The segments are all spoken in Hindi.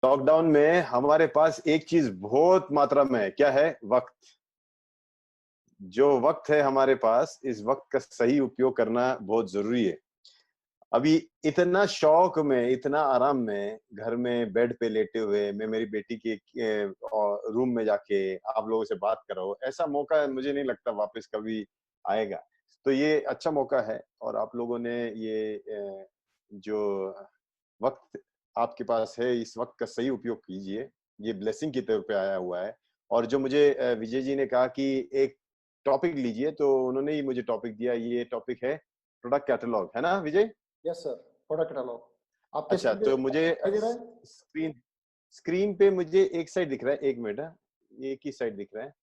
लॉकडाउन में हमारे पास एक चीज बहुत मात्रा में है, क्या है? वक्त। जो वक्त है हमारे पास, इस वक्त का सही उपयोग करना बहुत जरूरी है। अभी इतना शौक में, इतना आराम में, घर में बेड पे लेटे हुए मैं मेरी बेटी के रूम में जाके आप लोगों से बात कर रहा हूँ, ऐसा मौका मुझे नहीं लगता वापस कभी आएगा। तो ये अच्छा मौका है और आप लोगों ने ये जो वक्त आपके पास है, इस वक्त का सही उपयोग कीजिए। ये ब्लेसिंग की तरफ पे आया हुआ है। और जो मुझे विजय जी ने कहा कि एक टॉपिक लीजिए, तो उन्होंने ही मुझे टॉपिक दिया। ये टॉपिक है प्रोडक्ट कैटलॉग, है ना विजय? यस सर, प्रोडक्ट कैटलॉग आपके अच्छा, स्क्रीन पे तो मुझे दिखाई दे रहा है? स्क्रीन स्क्रीन पे मुझे एक साइड दिख रहा है, एक मिनट। एक ही साइड दिख रहा है।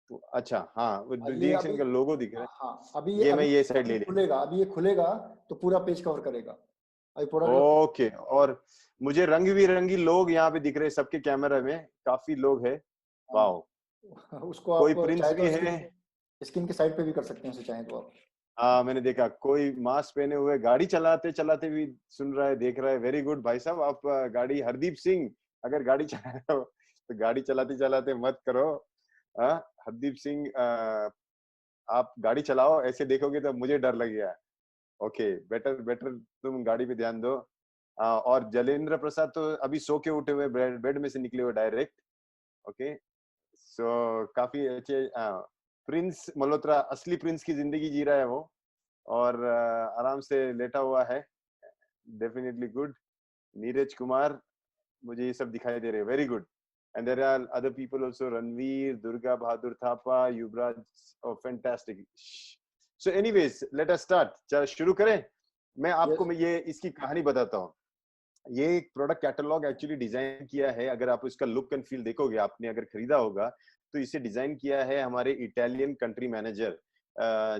तो अच्छा, हाँ, वो ये अभी, डीएक्शन का लोगो दिख रहा है। हाँ अभी ये मैं अभी ये साइड अभी ले लिया। खुलेगा, अभी ये खुलेगा तो पूरा पेज कवर करेगा। अभी प्रोडक्ट ओके। और मुझे रंग बिरंगी लोग यहाँ पे दिख रहे हैं, सबके कैमरा में काफी लोग हैं। वाओ। उसको कोई आप प्रिंस चाहे भी तो है? स्क्रीन स्क्रीन के साइड पे भी कर सकते हैं उसे चाहे तो आप। हाँ, मैंने देखा कोई मास्क पहने हुए गाड़ी चलाते चलाते भी सुन रहा है, देख रहा है। वेरी गुड भाई साहब। आप गाड़ी, हरदीप सिंह, अगर गाड़ी चला रहे हो तो गाड़ी चलाते चलाते मत करो। हाँ, हरदीप सिंह, आप गाड़ी चलाओ, ऐसे देखोगे तो मुझे डर लगेगा। ओके, बेटर बेटर, तुम गाड़ी पे ध्यान दो। और जलेंद्र प्रसाद तो अभी सो के उठे हुए, बेड में से निकले हुए डायरेक्ट। ओके। सो काफी अच्छे। प्रिंस मल्होत्रा असली प्रिंस की जिंदगी जी रहा है वो, और आराम से लेटा हुआ है। Definitely good. नीरज कुमार, मुझे ये सब दिखाई दे रहे हैं। Very good. And there are other people also, Ranveer, Durga Bahadur Thapa, Yuvraj. Fantastic. So anyways, let us start. चलो शुरू करें। यस मैं ये इसकी कहानी बताता हूँ। ये एक प्रोडक्ट कैटलॉग एक्चुअली डिजाइन किया है। अगर आप इसका लुक एंड फील देखोगे, आपने अगर खरीदा होगा, तो इसे डिजाइन किया है हमारे इटालियन कंट्री मैनेजर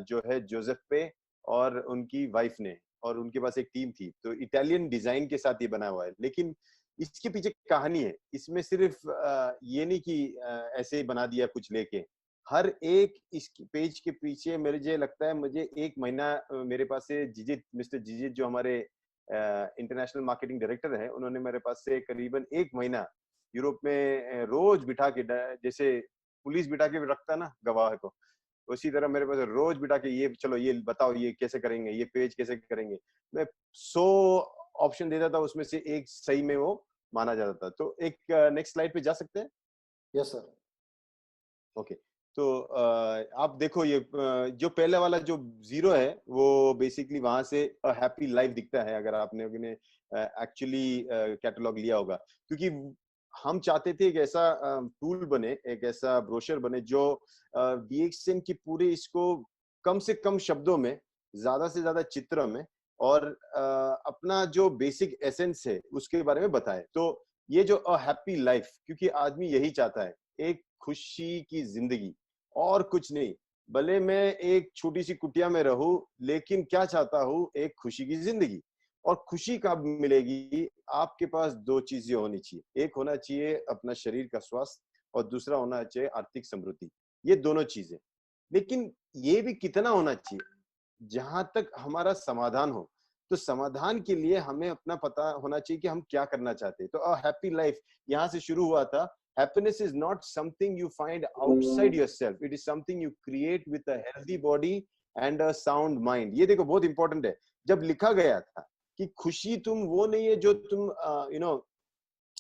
जो है जोसेप्पे, और उनकी वाइफ ने। और उनके पास एक टीम थी, तो इटालियन डिजाइन के साथ ये बना हुआ है। लेकिन इसके पीछे कहानी है। इसमें सिर्फ ये नहीं कि ऐसे ही बना दिया कुछ लेके। हर एक इस पेज के पीछे मुझे लगता है, मुझे एक महीना मेरे पास से जिजित, मिस्टर जिजित जो हमारे इंटरनेशनल मार्केटिंग डायरेक्टर है, उन्होंने मेरे पास से करीबन एक महीना यूरोप में रोज बिठा के, जैसे पुलिस बिठा के रखता है ना गवाह को, उसी तरह मेरे पास रोज बिठा के, ये चलो ये बताओ ये कैसे करेंगे, ये पेज कैसे करेंगे। मैं 100 ऑप्शन देता था, उसमें से एक सही में वो माना जाता था। तो एक नेक्स्ट स्लाइड पे जा सकते हैं? Yes sir. ओके। तो आप देखो, ये जो पहले वाला जो जीरो है, वो बेसिकली वहां से हैप्पी लाइफ दिखता है, अगर आपने एक्चुअली कैटलॉग लिया होगा। क्योंकि हम चाहते थे एक ऐसा टूल बने, एक ऐसा ब्रोशर बने जो डीएक्सएन की पूरे इसको कम से कम शब्दों में, ज्यादा से ज्यादा चित्र में, और अपना जो बेसिक एसेंस है उसके बारे में बताए। तो ये जो हैप्पी लाइफ, क्योंकि आदमी यही चाहता है, एक खुशी की जिंदगी, और कुछ नहीं। भले मैं एक छोटी सी कुटिया में रहूं, लेकिन क्या चाहता हूं? एक खुशी की जिंदगी। और खुशी कब मिलेगी? आपके पास दो चीजें होनी चाहिए। एक होना चाहिए अपना शरीर का स्वास्थ्य, और दूसरा होना चाहिए आर्थिक समृद्धि। ये दोनों चीजें। लेकिन ये भी कितना होना चाहिए? जहां तक हमारा समाधान हो। तो समाधान के लिए हमें अपना पता होना चाहिए कि हम क्या करना चाहते हैं। तो अ हैप्पी लाइफ यहां से शुरू हुआ था। Happiness is not something you find outside yourself. It is something you create with a healthy body and a sound mind. ये देखो बहुत इंपॉर्टेंट है। जब लिखा गया था कि खुशी तुम वो नहीं है जो तुम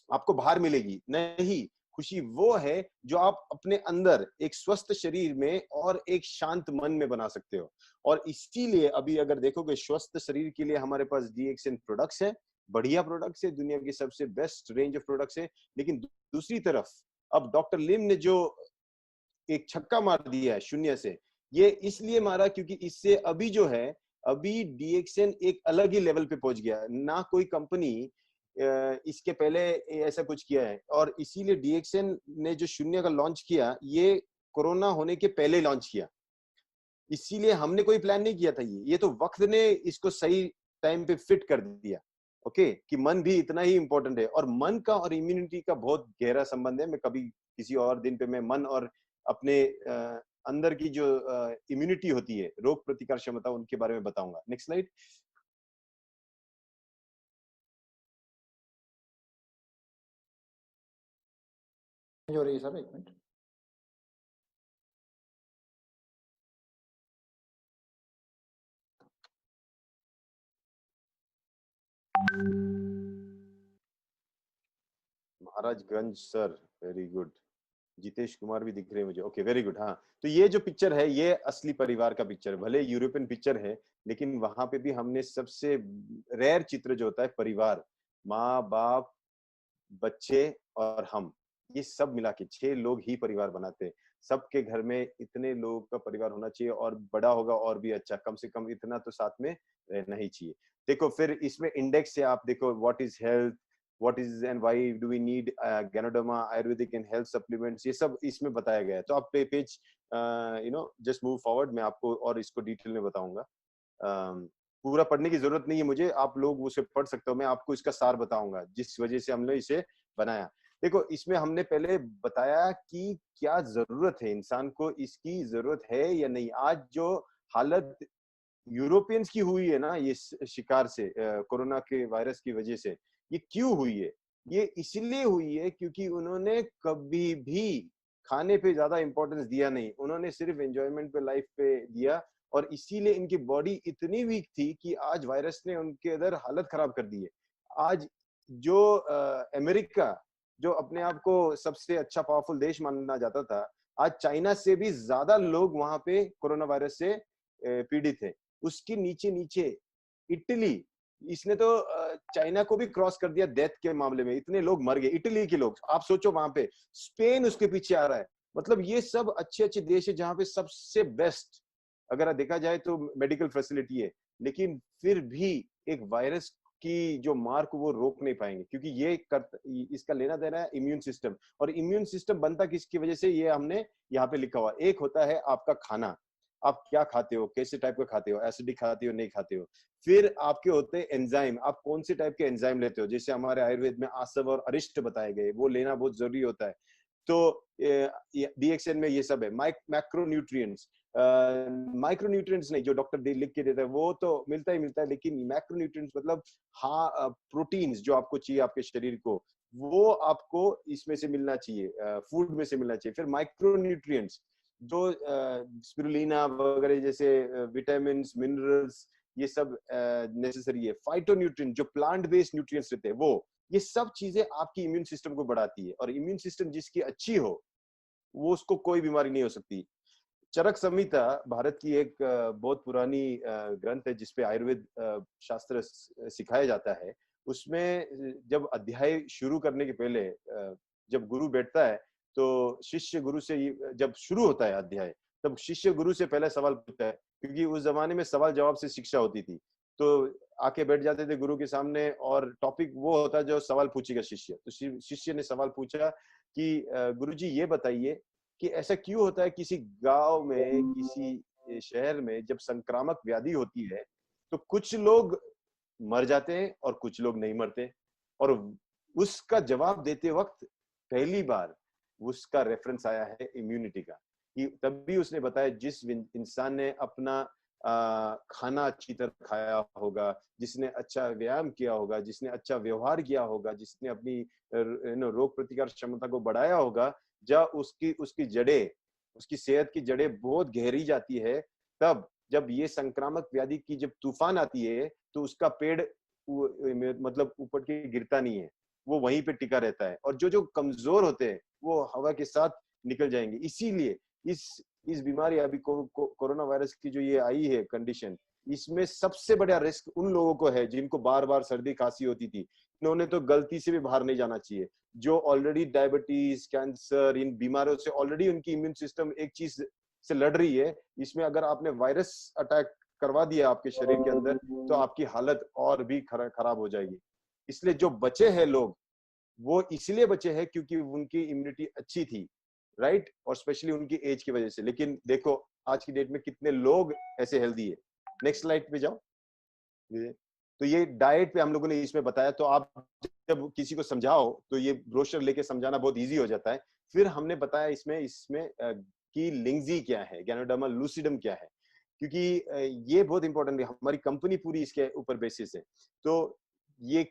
आपको बाहर मिलेगी, नहीं। खुशी वो है जो आप अपने अंदर एक स्वस्थ शरीर में और एक शांत मन में बना सकते हो। और इसीलिए अभी अगर देखोगे, स्वस्थ शरीर के लिए हमारे पास डीएक्सएन प्रोडक्ट्स है। बढ़िया प्रोडक्ट्स है, दुनिया की सबसे बेस्ट रेंज ऑफ प्रोडक्ट्स है। लेकिन दूसरी तरफ अब डॉक्टर लिम ने जो एक छक्का मार दिया है शून्य से, ये इसलिए मारा क्योंकि इससे अभी जो है, अभी डीएक्सएन एक अलग ही लेवल पे पहुंच गया। ना कोई कंपनी इसके पहले ऐसा कुछ किया है। और इसीलिए डीएक्सएन ने जो शून्य का लॉन्च किया, ये कोरोना होने के पहले लॉन्च किया। इसीलिए हमने कोई प्लान नहीं किया था। ये तो वक्त ने इसको सही टाइम पे फिट कर दिया। ओके, कि मन भी इतना ही इंपॉर्टेंट है। और मन का और इम्यूनिटी का बहुत गहरा संबंध है। मैं कभी किसी और दिन पे मैं मन और अपने अंदर की जो इम्यूनिटी होती है, रोग प्रतिकार क्षमता, उनके बारे में बताऊंगा। Next slide. हो रही है सर, एक minute. Maharajganj sir, very good. Jitesh Kumar भी दिख रहे हैं मुझे, ओके वेरी गुड। हाँ, तो ये जो पिक्चर है ये असली परिवार का पिक्चर है, भले यूरोपियन पिक्चर है लेकिन वहां पे भी हमने सबसे रेयर चित्र जो होता है परिवार, माँ बाप बच्चे और हम, ये सब मिला के 6 लोग ही परिवार बनाते हैं। सबके घर में इतने लोगों का परिवार होना चाहिए, और बड़ा होगा और भी अच्छा, कम से कम इतना तो साथ में रहना ही चाहिए। देखो फिर इसमें इंडेक्स से आप देखो, what is health, what is and why do we need ganoderma ayurvedic and health supplements, ये सब इसमें बताया गया है। तो आप पेज जस्ट मूव फॉरवर्ड, मैं आपको और इसको डिटेल में बताऊंगा। पूरा पढ़ने की जरूरत नहीं है मुझे, आप लोग उसे पढ़ सकते हो, मैं आपको इसका सार बताऊंगा जिस वजह से हमने इसे बनाया। देखो इसमें हमने पहले बताया कि क्या जरूरत है इंसान को, इसकी जरूरत है या नहीं। आज जो हालत यूरोपियंस की हुई है ना, ये शिकार से कोरोना के वायरस की वजह से, ये क्यों हुई है? ये इसलिए हुई है क्योंकि उन्होंने कभी भी खाने पे ज्यादा इंपॉर्टेंस दिया नहीं, उन्होंने सिर्फ एंजॉयमेंट पे, लाइफ पे दिया, और इसीलिए इनकी बॉडी इतनी वीक थी कि आज वायरस ने उनके अंदर हालत खराब कर दी है। आज जो अमेरिका, जो अपने आप को सबसे अच्छा पावरफुल देश माना जाता था, आज चाइना से भी ज्यादा लोग वहां पे कोरोना वायरस से पीड़ित है। उसके नीचे नीचे इटली, इसने तो चाइना को भी क्रॉस कर दिया डेथ के मामले में, इतने लोग मर गए इटली के लोग, आप सोचो वहां पे। स्पेन उसके पीछे आ रहा है। मतलब ये सब अच्छे अच्छे देश है जहां पे सबसे बेस्ट अगर देखा जाए तो मेडिकल फैसिलिटी है, लेकिन फिर भी एक वायरस की जो मार को वो रोक नहीं पाएंगे, क्योंकि इसका लेना देना है इम्यून सिस्टम। और इम्यून सिस्टम बनता किसकी वजह से, ये हमने यहाँ पे लिखा हुआ। एक होता है आपका खाना, आप क्या खाते हो, कैसे टाइप का खाते हो, एसिडिक खाते हो नहीं खाते हो। फिर आपके होते हैं एंजाइम, आप कौन से टाइप के एंजाइम लेते हो, जैसे हमारे आयुर्वेद में आसव और अरिष्ट बताए गए, वो लेना बहुत जरूरी होता है। तो डीएक्सएन में ये सब है। मैक्रोन्यूट्रिएंट्स, माइक्रोन्यूट्रिएंट्स नहीं, जो डॉक्टर लिख के देता है वो तो मिलता ही मिलता है, लेकिन मैक्रोन्यूट्रिएंट्स मतलब हाँ प्रोटीन्स जो आपको चाहिए आपके शरीर को, वो आपको इसमें से मिलना चाहिए, फूड में से मिलना चाहिए। फिर माइक्रोन्यूट्रिएंट्स जो स्पिरुलिना वगैरह जैसे विटामिन मिनरल्स, ये सब नेसेसरी है। फाइटोन्यूट्रिएंट जो प्लांट बेस्ड न्यूट्रिएंट्स रहते हैं वो, ये सब चीजें आपकी इम्यून सिस्टम को बढ़ाती है, और इम्यून सिस्टम जिसकी अच्छी हो वो उसको कोई बीमारी नहीं हो सकती। चरक संहिता भारत की एक बहुत पुरानी ग्रंथ है जिसपे आयुर्वेद शास्त्र सिखाया जाता है। उसमें जब अध्याय शुरू करने के पहले जब गुरु बैठता है तो शिष्य गुरु से जब शुरू होता है अध्याय, तब शिष्य गुरु से पहले सवाल पूछता है, क्योंकि उस जमाने में सवाल जवाब से शिक्षा होती थी। तो आके बैठ जाते थे गुरु के सामने, और टॉपिक वो होता जो सवाल पूछेगा शिष्य। तो शिष्य ने सवाल पूछा कि गुरुजी ये बताइए कि ऐसा क्यों होता है किसी गांव में, किसी शहर में जब संक्रामक व्याधि होती है तो कुछ लोग मर जाते हैं और कुछ लोग नहीं मरते। और उसका जवाब देते वक्त पहली बार उसका रेफरेंस आया है इम्यूनिटी का, कि तभी उसने बताया जिस इंसान ने अपना खाना अच्छी तरह खाया होगा, जिसने अच्छा व्यायाम किया होगा, जिसने अच्छा व्यवहार किया होगा, जिसने अपनी रोग प्रतिकार क्षमता को बढ़ाया होगा, जब उसकी उसकी जड़ें, उसकी सेहत की जड़ें बहुत गहरी जाती है, तब जब ये संक्रामक व्याधि की जब तूफान आती है तो उसका पेड़ मतलब ऊपर के गिरता नहीं है, वो वहीं पे टिका रहता है। और जो जो कमजोर होते हैं वो हवा के साथ निकल जाएंगे। इसीलिए इस बीमारी अभी कोरोना वायरस की जो ये आई है कंडीशन, इसमें सबसे बड़ा रिस्क उन लोगों को है जिनको बार बार सर्दी खांसी होती थी। इन्होंने तो गलती से भी बाहर नहीं जाना चाहिए। जो ऑलरेडी डायबिटीज, कैंसर, इन बीमारियों से ऑलरेडी उनकी इम्यून सिस्टम एक चीज से लड़ रही है, इसमें अगर आपने वायरस अटैक करवा दिया आपके शरीर के अंदर तो आपकी हालत और भी खराब हो जाएगी। इसलिए जो बचे हैं लोग, वो इसलिए बचे हैं क्योंकि उनकी इम्यूनिटी अच्छी थी, राइट, और स्पेशली उनकी एज की वजह से। लेकिन देखो आज की डेट में कितने लोग ऐसे हेल्दी है। नेक्स्ट स्लाइड पे जाओ। तो ये डाइट पे हम लोगों ने इसमें बताया, तो आप जब किसी को समझाओ तो ये ब्रोशर लेके समझाना बहुत इजी हो जाता है। फिर हमने बताया इसमें इसमें कि लिंगजी क्या है, गैनोडर्मा लूसिडम क्या है, क्योंकि ये बहुत इंपॉर्टेंट है, हमारी कंपनी पूरी इसके ऊपर बेसिस है। तो ये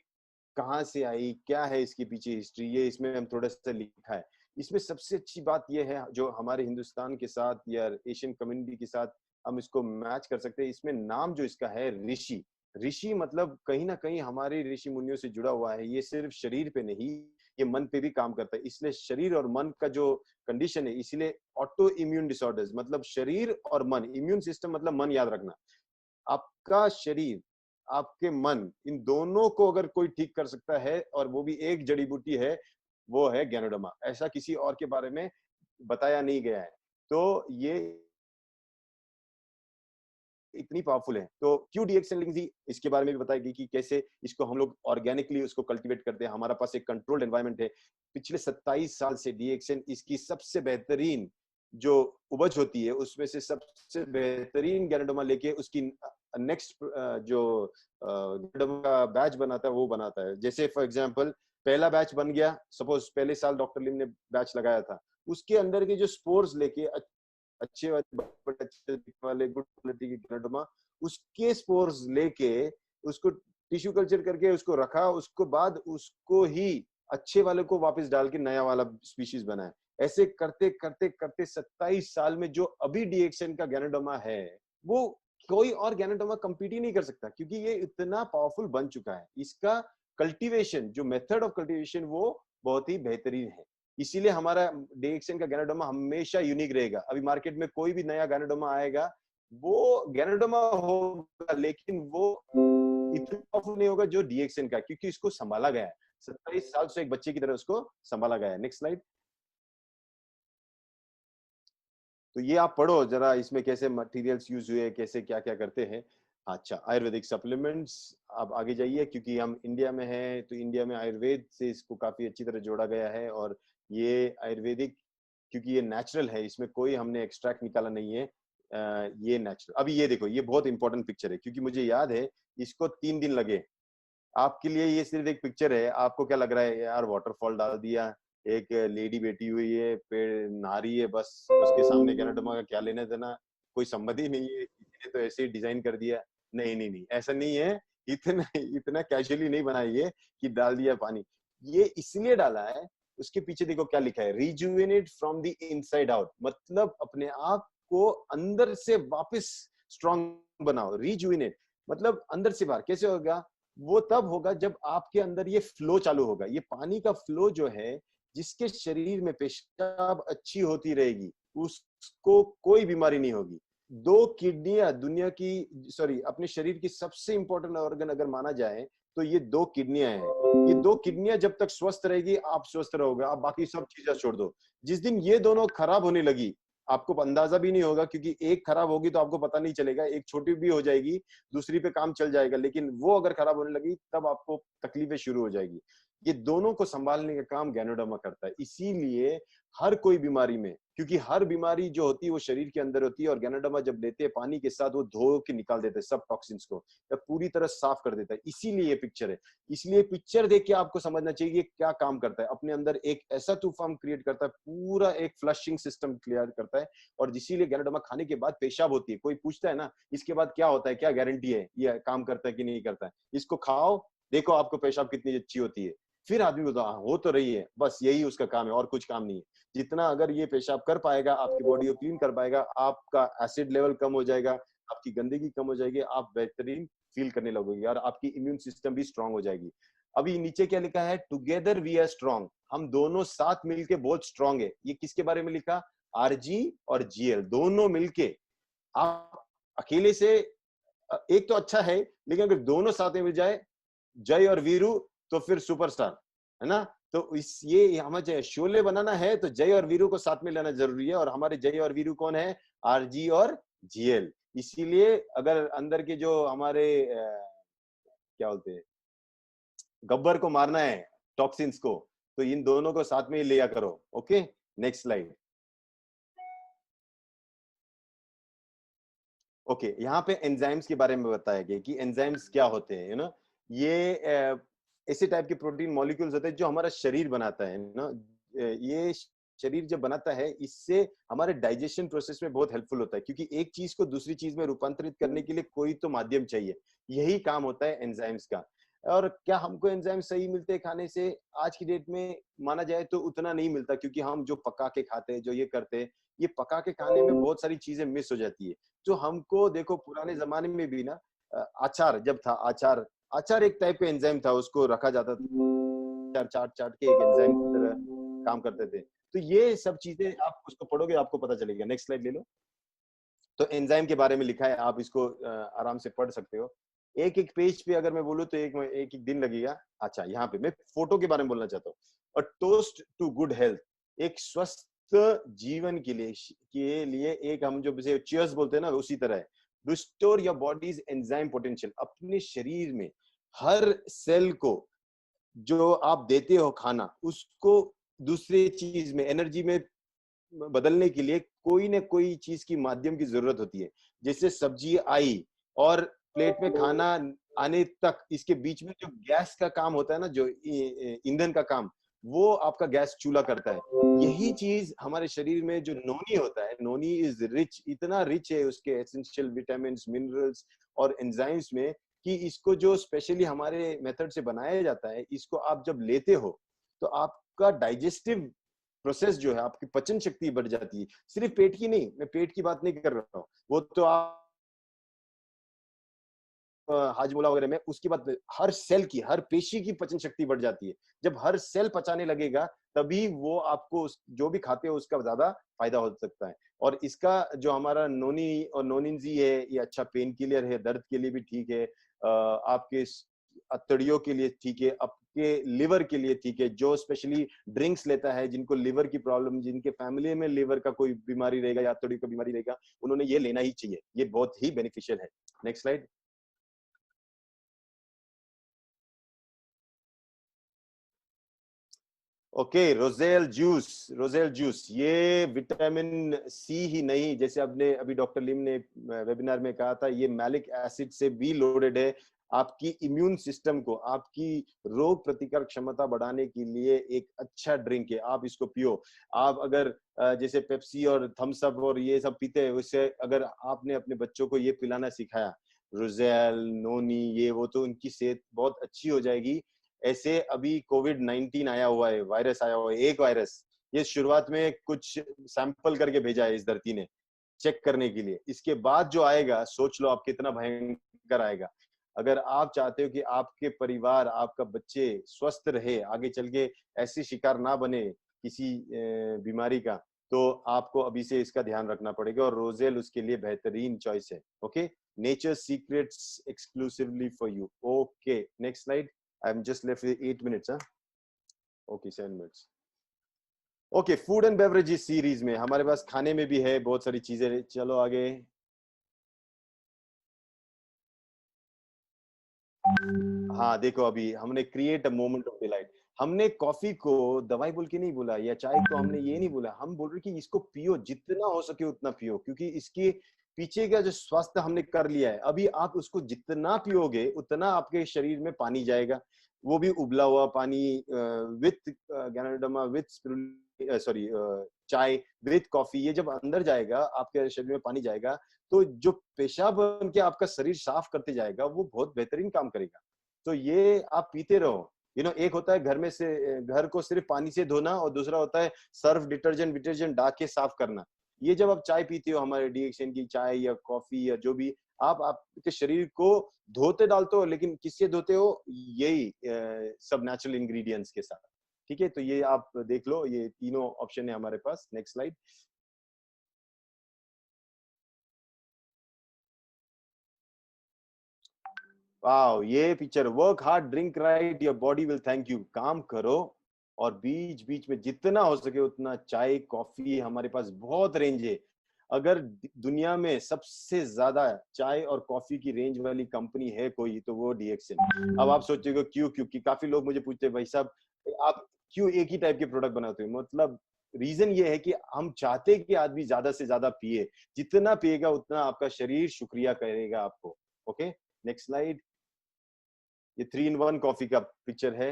कहाँ से आई, क्या है इसके पीछे हिस्ट्री, ये इसमें हम थोड़ा सा लिखा है। इसमें सबसे अच्छी बात यह है जो हमारे हिंदुस्तान के साथ या एशियन कम्युनिटी के साथ हम इसको मैच कर सकते हैं, इसमें नाम जो इसका है ऋषि। ऋषि मतलब कहीं ना कहीं हमारे ऋषि मुनियों से जुड़ा हुआ है। ये सिर्फ शरीर पे नहीं, ये मन पे भी काम करता है। इसलिए शरीर और मन का जो कंडीशन है, इसलिए ऑटो इम्यून डिसऑर्डर्स मतलब शरीर और मन, इम्यून सिस्टम मतलब मन, याद रखना। आपका शरीर, आपके मन, इन दोनों को अगर कोई ठीक कर सकता है और वो भी एक जड़ी बूटी है, वो है गैनोडर्मा। ऐसा किसी और के बारे में बताया नहीं गया है। तो ये इतनी पावरफुल है। तो क्यों डीएक्सन लिंजी, इसके बारे में भी बताएगी कि कैसे इसको हम लोग ऑर्गेनिकली उसको कल्टीवेट करते हैं। हमारा पास एक कंट्रोल्ड एनवायरनमेंट है। पिछले 27 साल से डीएक्सन इसकी सबसे बेहतरीन जो उपज होती है, उसमें से सबसे बेहतरीन गैनोडर्मा लेके उसकी नेक्स्ट जो गैनोडर्मा का बैच बनाता है, वो बनाता है। जैसे फॉर एग्जांपल पहला बैच बन गया, सपोज पहले साल डॉक्टर लिम ने बैच लगाया था, उसके अंदर के जो स्पोर्स लेके अच्छे वाले गुड क्वालिटी की गैनोडर्मा, उसके स्पोर्स लेके उसको टिश्यू कल्चर करके उसको रखा, उसको बाद उसको ही अच्छे वाले को वापस डाल के नया वाला स्पीशीज बनाया। ऐसे करते करते करते 27 साल में जो अभी डीएक्सन का गैनोडर्मा है, वो कोई और गैनोडर्मा कंपीट ही नहीं कर सकता, क्योंकि ये इतना पावरफुल बन चुका है। इसका कल्टीवेशन, जो मेथड ऑफ कल्टीवेशन, वो बहुत ही बेहतरीन है। इसीलिए हमारा डीएक्सन का गैनोडर्मा हमेशा यूनिक रहेगा। अभी मार्केट में कोई भी नया गैनोडर्मा आएगा, वो गैनोडर्मा होगा, लेकिन वो इतना पावरफुल नहीं होगा जो डीएक्सन का, क्योंकि इसको संभाला गया है। 27 साल से एक बच्चे की तरह उसको संभाला गया है। Next slide. तो ये आप पढ़ो जरा, इसमें कैसे मटेरियल्स यूज हुए, कैसे क्या क्या करते हैं। अच्छा, आयुर्वेदिक सप्लीमेंट्स, आप आगे जाइए, क्योंकि हम इंडिया में हैं तो इंडिया में आयुर्वेद से इसको काफी अच्छी तरह जोड़ा गया है। और ये आयुर्वेदिक, क्योंकि ये नेचुरल है, इसमें कोई हमने एक्सट्रैक्ट निकाला नहीं है। ये नेचुरल। अभी ये देखो, ये बहुत इंपॉर्टेंट पिक्चर है, क्योंकि मुझे याद है इसको 3 दिन लगे। आपके लिए ये सिर्फ एक पिक्चर है, आपको क्या लग रहा है यार, वाटरफॉल डाल दिया, एक लेडी बैठी हुई है, पेड़ नहा रही है, बस उसके सामने गैनोडर्मा का क्या लेना देना, कोई संबंध ही नहीं है, किसी ने तो ऐसे ही डिजाइन कर दिया। नहीं नहीं नहीं, ऐसा नहीं है। इतना इतना कैजुअली नहीं बनाइए कि डाल दिया पानी। ये इसलिए डाला है, उसके पीछे देखो क्या लिखा है, rejuvenate from the inside out, मतलब अपने आप को अंदर से वापस स्ट्रॉन्ग बनाओ। रिजुवेनेट मतलब अंदर से बाहर। कैसे होगा वो? तब होगा जब आपके अंदर ये फ्लो चालू होगा। ये पानी का फ्लो जो है, जिसके शरीर में पेशाब अच्छी होती रहेगी, उसको कोई बीमारी नहीं होगी। 2 किडनियां दुनिया की, सॉरी, अपने शरीर की सबसे इंपॉर्टेंट ऑर्गन अगर माना जाए तो ये 2 किडनियां हैं। ये 2 किडनियां जब तक स्वस्थ रहेगी, आप स्वस्थ रहोगे। आप बाकी सब चीजें छोड़ दो। जिस दिन ये दोनों खराब होने लगी, आपको अंदाजा भी नहीं होगा, क्योंकि एक खराब होगी तो आपको पता नहीं चलेगा, एक छोटी भी हो जाएगी, दूसरी पे काम चल जाएगा, लेकिन वो अगर खराब होने लगी तब आपको तकलीफें शुरू हो जाएगी। ये दोनों को संभालने का काम गैनोडर्मा करता है। इसीलिए हर कोई बीमारी में, क्योंकि हर बीमारी जो होती है वो शरीर के अंदर होती है, और गैनोडर्मा जब लेते हैं पानी के साथ, वो धो के निकाल देते हैं सब टॉक्सिन्स को, या पूरी तरह साफ कर देता है। इसीलिए ये पिक्चर है। इसलिए पिक्चर देख के आपको समझना चाहिए कि क्या काम करता है। अपने अंदर एक ऐसा तूफान क्रिएट करता है, पूरा एक फ्लशिंग सिस्टम क्लियर करता है। और इसीलिए गैनोडर्मा खाने के बाद पेशाब होती है। कोई पूछता है ना इसके बाद क्या होता है, क्या गारंटी है ये काम करता है कि नहीं करता है, इसको खाओ, देखो आपको पेशाब कितनी अच्छी होती है। फिर आदमी बोलता हो तो रही है, बस यही उसका काम है, और कुछ काम नहीं है। जितना अगर ये पेशाब कर पाएगा, आपकी बॉडी को क्लीन कर पाएगा, आपका एसिड लेवल कम हो जाएगा, आपकी गंदगी कम हो जाएगी, आप बेहतरीन फील करने लगोगे, और आपकी इम्यून सिस्टम भी स्ट्रांग हो जाएगी। अभी नीचे क्या लिखा है, टुगेदर वी आर स्ट्रांग, हम दोनों साथ मिलके बहुत स्ट्रांग है। ये किसके बारे में लिखा? आरजी और जीएल दोनों मिलके। आप अकेले से एक तो अच्छा है, लेकिन अगर दोनों साथ में मिल जाए, जय और वीरू, तो फिर सुपरस्टार है ना। तो इस ये हमें शोले बनाना है तो जय और वीरू को साथ में लेना जरूरी है। और हमारे जय और वीरू कौन है? आरजी और जीएल। इसीलिए अगर अंदर के जो हमारे क्या बोलते हैं, गब्बर को मारना है, टॉक्सिन्स को, तो इन दोनों को साथ में ही लिया करो। Okay, next slide. ओके, यहाँ पे एंजाइम्स के बारे में बताया गया कि एंजाइम्स क्या होते हैं, यू नो। ये ऐसे टाइप के प्रोटीन मॉलिक्यूल्स होते हैं जो हमारा शरीर बनाता है ना। ये शरीर जब बनाता है, इससे हमारे डाइजेशन प्रोसेस में बहुत हेल्पफुल होता है, क्योंकि एक चीज को दूसरी चीज में रूपांतरित करने के लिए कोई तो माध्यम चाहिए। यही काम होता है एंजाइम्स का। और क्या हमको एंजाइम सही मिलते हैं खाने से? आज की डेट में माना जाए तो उतना नहीं मिलता, क्योंकि हम जो पका के खाते हैं, जो ये करते हैं, ये पका के खाने में बहुत सारी चीजें मिस हो जाती है। जो हमको देखो पुराने जमाने में भी ना अचार जब था, अचार एक टाइप का एंजाइम था, उसको रखा जाता था, चाट चाट चाट के एक एंजाइम की तरह काम करते थे। तो ये सब चीजें आप उसको पढ़ोगे आपको पता चलेगा। नेक्स्ट स्लाइड ले लो। तो एंजाइम के बारे में लिखा है, आप इसको आराम से पढ़ सकते हो। एक एक पेज पे अगर मैं बोलूँ तो एक एक दिन लगेगा। अच्छा, यहाँ पे मैं फोटो के बारे में बोलना चाहता हूँ। A toast to good health, एक स्वस्थ जीवन के लिए एक हम जो चीयर्स बोलते हैं ना, उसी तरह है। Restore your bodies enzyme potential, अपने शरीर में हर सेल को जो आप देते हो खाना, उसको दूसरे चीज में, एनर्जी में बदलने के लिए कोई ना कोई चीज की माध्यम की जरूरत होती है। जैसे सब्जी आई और प्लेट में खाना आने तक, इसके बीच में जो गैस का काम होता है ना, जो ईंधन का काम, वो आपका गैस चूल्हा करता है। यही चीज हमारे शरीर में जो नोनी होता है, नोनी इज रिच, इतना रिच है उसके एसेंशियल विटामिन, मिनरल्स और एंजाइम्स में, कि इसको जो स्पेशली हमारे मेथड से बनाया जाता है, इसको आप जब लेते हो तो आपका डाइजेस्टिव प्रोसेस जो है, आपकी पचन शक्ति बढ़ जाती है। सिर्फ पेट की नहीं, मैं पेट की बात नहीं कर रहा हूँ, वो तो आप हाजमोला वगैरह में उसकी बात, हर सेल की, हर पेशी की पचन शक्ति बढ़ जाती है। जब हर सेल पचाने लगेगा, तभी वो आपको जो भी खाते हो उसका ज्यादा फायदा हो सकता है। और इसका जो हमारा नोनी और नोनिनजी है, ये अच्छा पेन किलर है, दर्द के लिए भी ठीक है, आपके अतड़ियों के लिए ठीक है, आपके लिवर के लिए ठीक है। जो स्पेशली ड्रिंक्स लेता है, जिनको लिवर की प्रॉब्लम, जिनके फैमिली में लिवर का कोई बीमारी रहेगा या अतड़ियों का बीमारी रहेगा, उन्होंने ये लेना ही चाहिए, ये बहुत ही बेनिफिशियल है। Next slide. Okay, roselle juice, ये विटामिन सी ही नहीं, जैसे आपने अभी डॉक्टर लिम ने वेबिनार में कहा था, ये मैलिक एसिड से भी लोडेड है। आपकी इम्यून सिस्टम को, आपकी रोग प्रतिकार क्षमता बढ़ाने के लिए एक अच्छा ड्रिंक है, आप इसको पियो। आप अगर जैसे पेप्सी और थम्स अप और ये सब पीते हैं, उससे अगर आपने अपने बच्चों को ये पिलाना सिखाया, रोजेल, नोनी, ये वो, तो उनकी सेहत बहुत अच्छी हो जाएगी। ऐसे अभी कोविड-19 आया हुआ है, वायरस आया हुआ है, एक वायरस, ये शुरुआत में कुछ सैंपल करके भेजा है इस धरती ने, चेक करने के लिए। इसके बाद जो आएगा, सोच लो आप कितना भयंकर आएगा। अगर आप चाहते हो कि आपके परिवार, आपका बच्चे स्वस्थ रहे, आगे चल के ऐसे शिकार ना बने किसी बीमारी का, तो आपको अभी से इसका ध्यान रखना पड़ेगा, और रोजेल उसके लिए बेहतरीन चॉइस है। Okay, nature secrets exclusively for you. Okay, next slide. I'm just left with 8 minutes, huh? Okay, 7 minutes. Okay, food and beverages series में हमारे पास खाने में भी है बहुत सारी चीजें। चलो आगे। हाँ देखो, अभी हमने create a moment of delight. हमने कॉफी को दवाई बोल के नहीं बोला, या चाय को हमने ये नहीं बोला, हम बोल रहे कि इसको पियो, जितना हो सके उतना पियो, क्योंकि इसके पीछे का जो स्वास्थ्य हमने कर लिया है। अभी आप उसको जितना पियोगे, उतना आपके शरीर में पानी जाएगा, वो भी उबला हुआ पानी, विथ गैनोडर्मा, विथ सॉरी चाय, विथ कॉफी। ये जब अंदर जाएगा, आपके शरीर में पानी जाएगा, तो जो पेशाब बन के आपका शरीर साफ करते जाएगा, वो बहुत बेहतरीन काम करेगा। तो ये आप पीते रहो। एक होता है घर में से घर को सिर्फ पानी से धोना, और दूसरा होता है सर्फ डिटर्जेंट विटर्जेंट डाल के साफ करना। ये जब आप चाय पीते हो, हमारे डिएक्शन की चाय या कॉफी या जो भी, आप आपके शरीर को धोते डालते हो, लेकिन किससे धोते हो? यही सब नेचुरल इंग्रेडिएंट्स के साथ। ठीक है, तो ये आप देख लो, ये तीनों ऑप्शन है हमारे पास। Next slide. वाओ, ये picture, work hard drink right, your body will thank you. काम करो और बीच बीच में जितना हो सके उतना चाय कॉफी, हमारे पास बहुत रेंज है। अगर दुनिया में सबसे ज्यादा चाय और कॉफी की रेंज वाली कंपनी है कोई, तो वो डीएक्सएल। अब आप सोचेगा क्यों? क्योंकि काफी लोग मुझे पूछते हैं, भाई साहब आप क्यों एक ही टाइप के प्रोडक्ट बनाते हो? मतलब रीजन ये है कि हम चाहते हैं कि आदमी ज्यादा से ज्यादा पिए, जितना पिएगा उतना आपका शरीर शुक्रिया करेगा आपको। Okay, next slide. ये 3 in 1 कॉफी का पिक्चर है।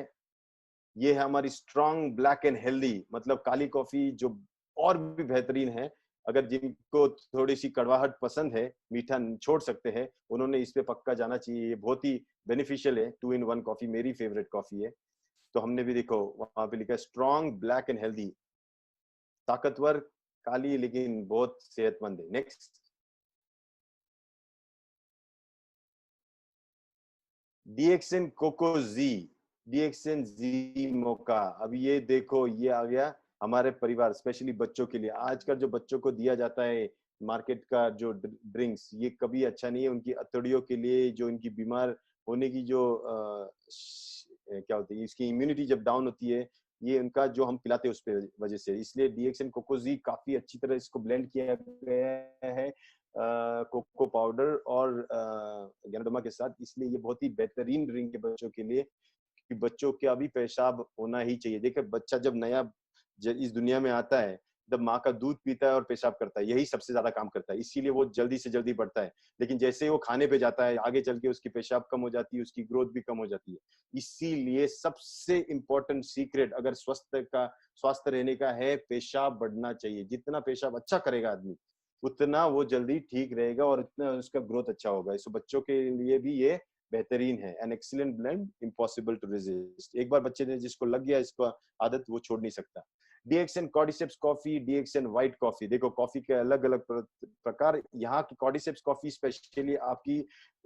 ये है हमारी स्ट्रॉन्ग ब्लैक एंड हेल्दी, मतलब काली कॉफी जो और भी बेहतरीन है। अगर जिनको थोड़ी सी कड़वाहट पसंद है, मीठा छोड़ सकते हैं, उन्होंने इस पे पक्का जाना चाहिए। ये बहुत ही बेनिफिशियल है। 2 in 1 कॉफी मेरी फेवरेट कॉफी है। तो हमने भी देखो वहां पे लिखा है स्ट्रॉन्ग ब्लैक एंड हेल्दी, ताकतवर काली लेकिन बहुत सेहतमंद है। नेक्स्ट, डीएक्सन कोकोजी, डीएक्सन जी मोका। अब ये देखो ये आ गया हमारे परिवार, स्पेशली बच्चों के लिए। आजकल जो बच्चों को दिया जाता है मार्केट का जो ड्रिंक्स, ये कभी अच्छा नहीं है उनकी अतड़ियों के लिए, जो इनकी बीमार होने की जो क्या होती है, इसकी इम्यूनिटी जब डाउन होती है, ये उनका जो हम पिलाते हैं उस पे वजह से। इसलिए डीएक्सन कोकोजी काफी अच्छी तरह इसको ब्लेंड किया गया है कोको पाउडर और गैनोडर्मा के साथ, इसलिए ये बहुत ही बेहतरीन ड्रिंक है बच्चों के लिए, कि बच्चों का भी पेशाब होना ही चाहिए। देखिए बच्चा जब नया इस दुनिया में आता है, जब माँ का दूध पीता है और पेशाब करता है, यही सबसे ज्यादा काम करता है, इसीलिए वो जल्दी से जल्दी बढ़ता है। लेकिन जैसे ही वो खाने पे जाता है, आगे चल के उसकी पेशाब कम हो जाती है, उसकी ग्रोथ भी कम हो जाती है। इसीलिए सबसे इम्पोर्टेंट सीक्रेट अगर स्वास्थ्य रहने का है, पेशाब बढ़ना चाहिए। जितना पेशाब अच्छा करेगा आदमी, उतना वो जल्दी ठीक रहेगा और उतना उसका ग्रोथ अच्छा होगा। इसको बच्चों के लिए भी ये बेहतरीन है। An excellent blend, impossible to resist. एक बार बच्चे ने जिसको लग गया इसको आदत, वो छोड़ नहीं सकता। डीएक्सन कॉर्डिसेप्स कॉफी, डीएक्सन व्हाइट कॉफी। देखो कॉफी के अलग अलग प्रकार। यहाँ की कॉर्डिसेप्स कॉफी स्पेशली आपकी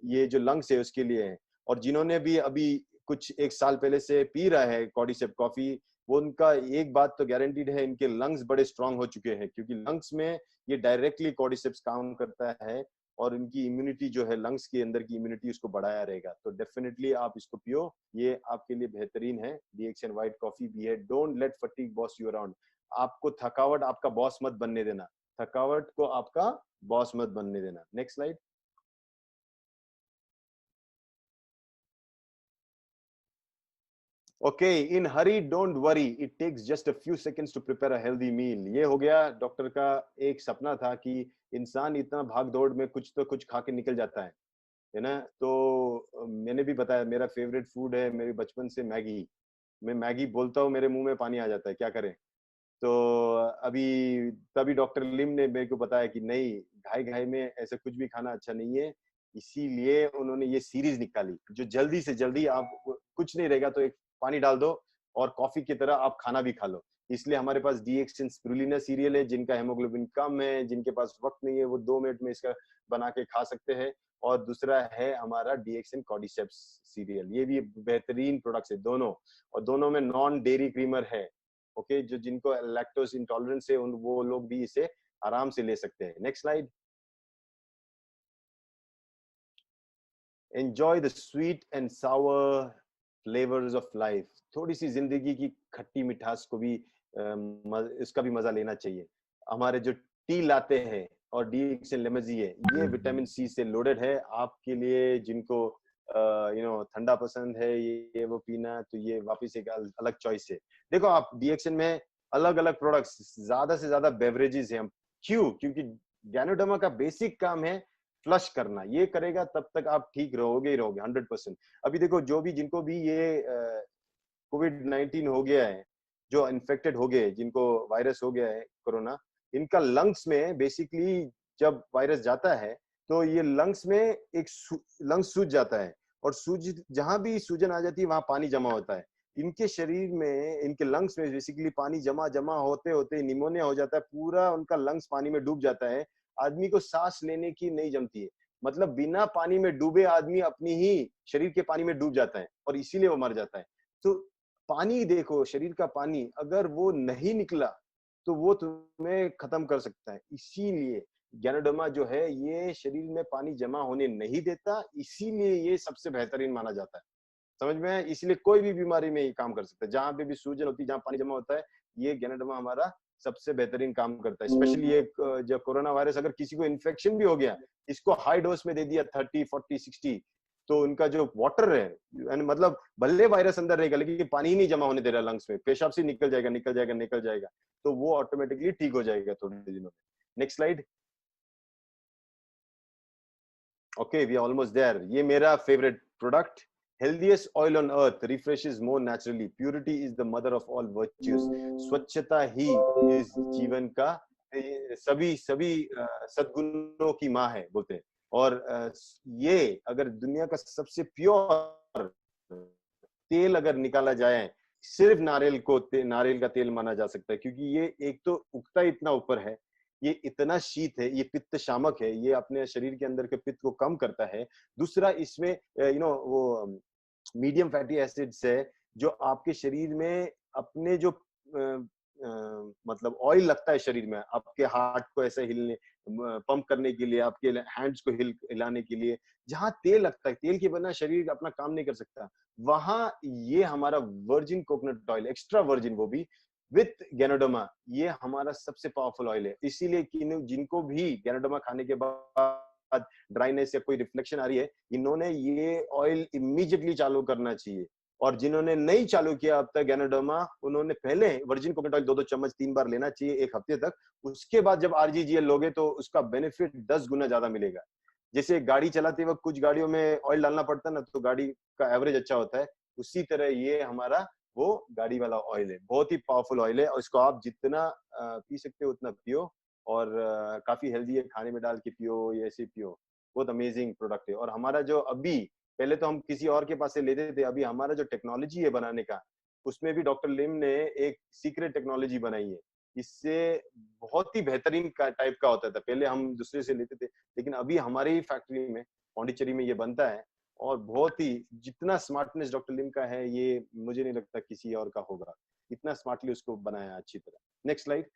ये जो लंग्स है उसके लिए है। और जिन्होंने भी अभी कुछ 1 साल पहले से पी रहा है कॉर्डिसेप कॉफी, वो उनका एक बात तो गारंटीड है, इनके लंग्स बड़े स्ट्रांग हो चुके हैं, क्योंकि लंग्स में ये डायरेक्टली कॉर्डिसेप्स काम करता है और इनकी इम्यूनिटी जो है, लंग्स के अंदर की इम्यूनिटी उसको बढ़ाया रहेगा। तो डेफिनेटली आप इसको पियो, ये आपके लिए बेहतरीन है। डीएक्सन व्हाइट कॉफी भी है। Don't let fatigue boss you around. आपको थकावट आपका बॉस मत बनने देना, थकावट को आपका बॉस मत बनने देना। Next slide. Okay, in hurry don't worry, it takes just a few seconds to prepare a healthy meal. ये हो गया डॉक्टर का एक सपना था कि इंसान इतना भाग दौड़ में कुछ तो कुछ खा के निकल जाता है ना। तो मैंने भी बताया मेरा फेवरेट फूड है मेरे बचपन से मैगी। मैं मैगी बोलता हूँ मेरे मुंह में पानी आ जाता है, क्या करें। तो अभी तभी डॉक्टर लिम ने मेरे को बताया कि नहीं, घाई घाई में ऐसा कुछ भी खाना अच्छा नहीं है। इसीलिए उन्होंने ये सीरीज निकाली जो जल्दी से जल्दी, आप कुछ नहीं रहेगा तो एक पानी डाल दो और कॉफी की तरह आप खाना भी खा लो। इसलिए हमारे पास डीएक्सन स्पिरुलिना सीरियल है। जिनका हेमोग्लोबिन कम है, जिनके पास वक्त नहीं है, वो 2 मिनट में इसका बना के खा सकते हैं। और दूसरा है हमारा डीएक्सन कॉर्डिसेप्स सीरियल, ये भी बेहतरीन प्रोडक्ट्स है दोनों, और दोनों में नॉन डेयरी क्रीमर है। ओके, जो जिनको लैक्टोज इंटॉलरेंस है उन वो लोग भी इसे आराम से ले सकते हैं। Next slide. Enjoy the sweet and Sawar flavours of life. थोड़ी सी जिंदगी की खट्टी मिठास को भी इसका भी मजा लेना चाहिए। हमारे जो टी लाते हैं और डीएक्सन लेमजी है, ये विटामिन सी से लोडेड है। आपके लिए जिनको ठंडा पसंद है, ये वो पीना, तो ये वापस एक अलग चॉइस है। देखो आप डीएक्सन में अलग अलग प्रोडक्ट्स, ज्यादा से ज्यादा बेवरेजेस हैं। क्यों? क्योंकि गैनोडर्मा का बेसिक काम है फ्लश करना। ये करेगा तब तक आप ठीक रहोगे ही रहोगे 100%। अभी देखो जो भी जिनको भी ये कोविड-19 हो गया है, जो इन्फेक्टेड हो गए, जिनको वायरस हो गया है कोरोना, इनका लंग्स में बेसिकली जब वायरस जाता है तो ये लंग्स में एक लंग्स सूज जाता है, और सूज जहां भी सूजन आ जाती है वहां पानी जमा होता है। इनके शरीर में, इनके लंग्स में बेसिकली पानी जमा जमा होते होते निमोनिया हो जाता है, पूरा उनका लंग्स पानी में डूब जाता है। आदमी को सांस लेने की नहीं जमती है। मतलब बिना पानी में डूबे आदमी अपनी ही शरीर के पानी में डूब जाता है और इसीलिए वो मर जाता है। तो पानी देखो, शरीर का पानी अगर वो नहीं निकला तो वो तुम्हें खत्म कर सकता है। इसीलिए गैनोडर्मा जो है ये शरीर में पानी जमा होने नहीं देता, इसीलिए ये सबसे बेहतरीन माना जाता है। समझ में है? इसलिए कोई भी बीमारी में ये काम कर सकता है। जहां पे भी सूजन होती है, जहां पानी जमा होता है, ये गैनोडर्मा हमारा सबसे बेहतरीन काम करता है। स्पेशली ये जो कोरोना वायरस, अगर किसी को इन्फेक्शन भी हो गया, इसको हाई डोज में दे दिया 30, 40, 60, तो उनका जो वाटर है, मतलब भले वायरस अंदर रहेगा लेकिन पानी ही नहीं जमा होने दे रहा लंग्स में, पेशाब से निकल जाएगा निकल जाएगा निकल जाएगा, तो वो ऑटोमेटिकली ठीक हो जाएगा थोड़े दिनों में। Next slide. Okay, we are almost there. ये मेरा favourite product, healthiest oil on earth, refreshes more naturally, purity is the mother of all virtues. स्वच्छता ही इस जीवन का ये सभी सभी सद्गुणों की माँ है बोलते हैं। और ये अगर दुनिया का सबसे प्योर तेल अगर निकाला जाए, सिर्फ नारियल का तेल माना जा सकता है, क्योंकि ये एक तो उगता इतना ऊपर है, ये इतना शीत है, ये पित्त शामक है, ये अपने शरीर के अंदर के पित्त को कम करता है। दूसरा इसमें वो मीडियम फैटी एसिड्स है, जो आपके शरीर में अपने जो मतलब ऑयल लगता है शरीर में, आपके हार्ट को ऐसे हिलने पंप करने के लिए, आपके हैंड्स को हिलाने के लिए, जहाँ तेल लगता है, तेल के बिना शरीर अपना काम नहीं कर सकता, वहां ये हमारा virgin coconut oil, extra virgin, वो भी विथ गैनोडर्मा, ये हमारा सबसे पावरफुल ऑयल है। इसीलिए जिनको भी गैनोडर्मा खाने के बाद ड्राइनेस या कोई रिफ्लेक्शन आ रही है, इन्होंने ये ऑयल इमीडिएटली चालू करना चाहिए। और जिन्होंने नहीं चालू किया अब तक गैनोडर्मा, उन्होंने पहले वर्जिन कोकोनट ऑयल 2-2 चम्मच 3 बार लेना चाहिए 1 हफ्ते तक। उसके बाद जब आरजीजीएल लोगे तो उसका बेनिफिट 10 गुना ज्यादा मिलेगा। जैसे गाड़ी चलाते वक्त कुछ गाड़ियों में ऑयल डालना पड़ता है ना, तो गाड़ी का एवरेज अच्छा होता है, उसी तरह ये हमारा वो गाड़ी वाला ऑयल है। बहुत ही पावरफुल ऑयल है, और इसको आप जितना पी सकते हो उतना पियो, और काफी हेल्दी है, खाने में डाल के पियो या ऐसे पियो। बहुत अमेजिंग प्रोडक्ट है। और हमारा जो अभी, पहले तो हम किसी और के पास से लेते थे, अभी हमारा जो टेक्नोलॉजी है बनाने का, उसमें भी डॉक्टर लिम ने एक सीक्रेट टेक्नोलॉजी बनाई है। इससे बहुत ही बेहतरीन टाइप का होता था, पहले हम दूसरे से लेते थे, लेकिन अभी हमारी ही फैक्ट्री में पौंडीचेरी में ये बनता है। और बहुत ही, जितना स्मार्टनेस डॉक्टर लिम का है, ये मुझे नहीं लगता किसी और का होगा, इतना स्मार्टली उसको बनाया अच्छी तरह। Next slide.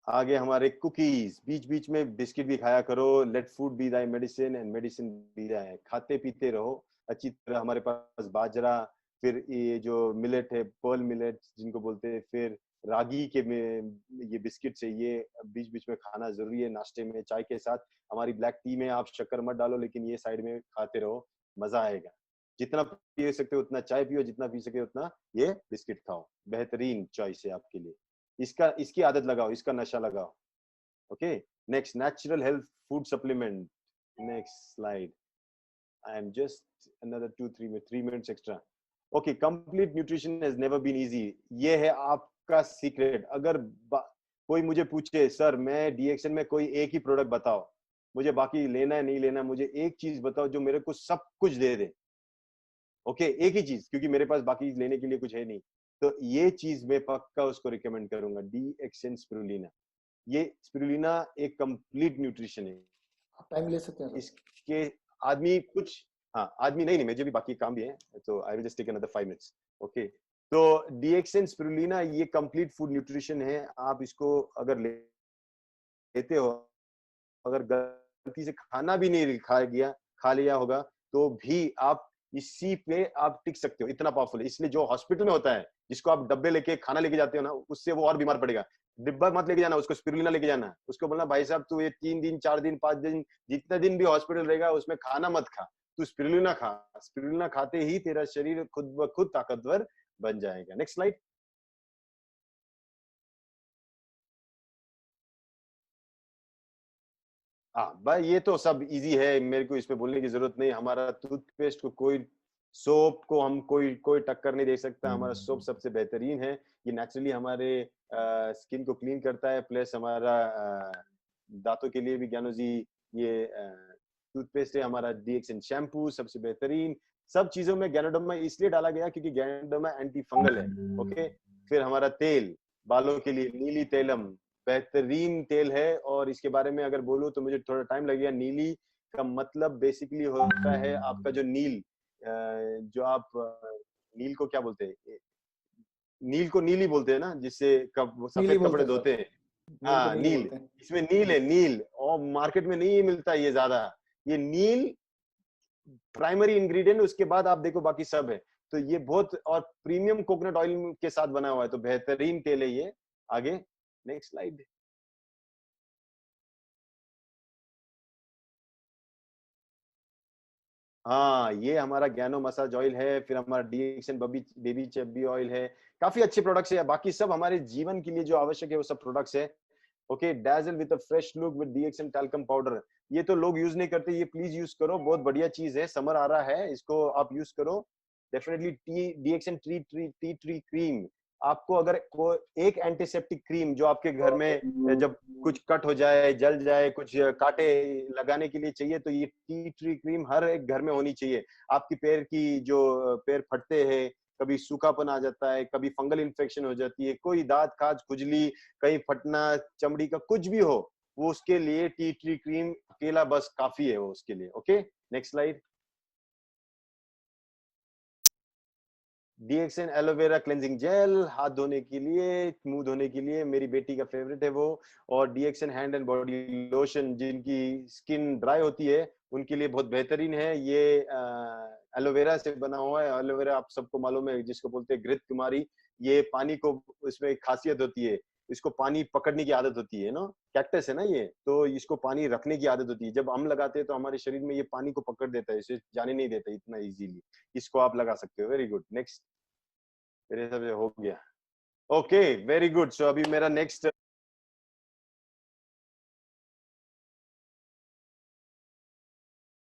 आगे हमारे कुकीज, बीच बीच में बिस्किट भी खाया करो। Let food be thy medicine and medicine be thy, खाते पीते रहो अच्छी तरह। हमारे पास बाजरा, फिर ये जो मिलेट है, पर्ल मिलेट जिनको बोलते हैं, फिर रागी के में ये बिस्किट है, ये बीच बीच में खाना जरूरी है, नाश्ते में, चाय के साथ। हमारी ब्लैक टी में आप शक्कर मत डालो, लेकिन ये साइड में खाते रहो, मजा आएगा। जितना पी सकते हो उतना चाय पियो, जितना पी सके उतना ये बिस्किट खाओ, बेहतरीन चॉइस है आपके लिए। इसकी आदत लगाओ, इसका नशा लगाओ। Okay, next, natural health food supplement. Next slide. I am just another 3 minutes extra. Okay, complete nutrition has never been easy. ये है आपका सीक्रेट। अगर कोई मुझे पूछे, सर मैं डीएक्सएन में कोई एक ही प्रोडक्ट बताओ, मुझे बाकी लेना है नहीं लेना, मुझे एक चीज बताओ जो मेरे को सब कुछ दे दे। ओके, एक ही चीज, क्योंकि मेरे पास बाकी लेने के लिए कुछ है नहीं, तो ये चीज मैं पक्का उसको रिकमेंड करूंगा, डीएक्सएन स्पिरुलिना। ये स्पिरुलिना एक कंप्लीट न्यूट्रिशन है। आप टाइम ले सकते हैं सर। इसके आदमी कुछ, हाँ आदमी नहीं, मुझे भी बाकी काम भी है, तो I will just take another 5 minutes. Okay, तो डीएक्सएन स्पिरुलिना ये कंप्लीट फूड न्यूट्रिशन है। आप इसको अगर लेते हो, अगर गलती से खाना भी नहीं खा लिया होगा, तो भी आप इसी पे आप टिक सकते हो, इतना पावरफुल है। इसलिए जो हॉस्पिटल में होता है, जिसको आप डब्बे लेके खाना लेके जाते हो ना, उससे वो और बीमार पड़ेगा। डिब्बा मत लेके जाना, उसको स्पिरुलिना लेके जाना। उसको बोलना, भाई साहब तू ये 3 दिन 4 दिन 5 दिन जितने दिन भी हॉस्पिटल रहेगा, उसमें खाना मत खा, तू स्पिरुलिना खा। स्पिरुलिना खाते ही तेरा शरीर खुद ब खुद ताकतवर बन जाएगा। Next slide. हाँ भाई, ये तो सब इजी है, मेरे को इस पे बोलने की जरूरत नहीं। हमारा टूथपेस्ट को कोई, सोप को हम कोई कोई टक्कर नहीं दे सकता। हमारा सोप सबसे बेहतरीन है। ये नेचुरली हमारे स्किन को क्लीन करता है, प्लस हमारा दांतों के लिए भी ज्ञानो जी ये टूथपेस्ट है। हमारा डीएक्सएन शैम्पू सबसे बेहतरीन। सब चीजों में गैनोडर्मा इसलिए डाला गया क्योंकि गैनोडर्मा एंटी फंगल है। ओके, फिर हमारा तेल, बालों के लिए नीली तेलम, बेहतरीन तेल है। और इसके बारे में अगर बोलूं तो मुझे थोड़ा टाइम लगेगा। नीली का मतलब बेसिकली होता है आपका जो नील, जो आप नील को क्या बोलते हैं, नील को नीली बोलते हैं ना, जिससे नीली सफेद बोलते कपड़े हैं धोते सर, हैं। नील को हाँ नीली नील, बोलते हैं। इसमें नील है, नील। और मार्केट में नहीं मिलता ये ज्यादा, ये नील प्राइमरी इंग्रेडिएंट, उसके बाद आप देखो बाकी सब है। तो ये बहुत, और प्रीमियम कोकोनट ऑयल के साथ बना हुआ है, तो बेहतरीन तेल है ये। आगे, नेक्स्ट स्लाइड। हाँ, ये हमारा ज्ञानो मसाज ऑयल है, फिर हमारा डीएक्सएन बेबी चेबी ऑयल है। काफी अच्छे प्रोडक्ट्स है, बाकी सब हमारे जीवन के लिए जो आवश्यक है वो सब प्रोडक्ट्स है। Okay, dazzle with a fresh look with DXN talcum powder, ये तो लोग यूज नहीं करते, ये प्लीज यूज करो, बहुत बढ़िया चीज है। समर आ रहा है, इसको आप यूज करो definitely. T DXN tea tree cream, आपको अगर एक एंटीसेप्टिक क्रीम जो आपके घर में जब कुछ कट हो जाए, जल जाए, कुछ कांटे लगाने के लिए चाहिए, तो ये टी ट्री क्रीम हर एक घर में होनी चाहिए। आपकी पैर की जो पैर फटते हैं, कभी सूखापन आ जाता है, कभी फंगल इन्फेक्शन हो जाती है, कोई दांत खाज खुजली, कहीं फटना, चमड़ी का कुछ भी हो, वो उसके लिए टी ट्री क्रीम अकेला बस काफी है वो उसके लिए। Okay, next slide. DXN aloe vera cleansing gel, हाथ धोने के लिए, मुंह धोने के लिए, मेरी बेटी का फेवरेट है वो। और DXN hand and body lotion, जिनकी स्किन ड्राई होती है उनके लिए बहुत बेहतरीन है ये। एलोवेरा से बना हुआ है। एलोवेरा आप सबको मालूम है, जिसको बोलते हैं घृत कुमारी। ये पानी को, इसमें एक खासियत होती है, इसको पानी पकड़ने की आदत होती है ना, कैक्टस है ना ये, तो इसको पानी रखने की आदत होती है। जब हम लगाते हैं तो हमारे शरीर में ये पानी को पकड़ देता है, इसे जाने नहीं देता इतना इजीली। इसको आप लगा सकते हो। Very good, next. मेरे हिसाब से हो गया। Okay, very good. सो अभी मेरा नेक्स्ट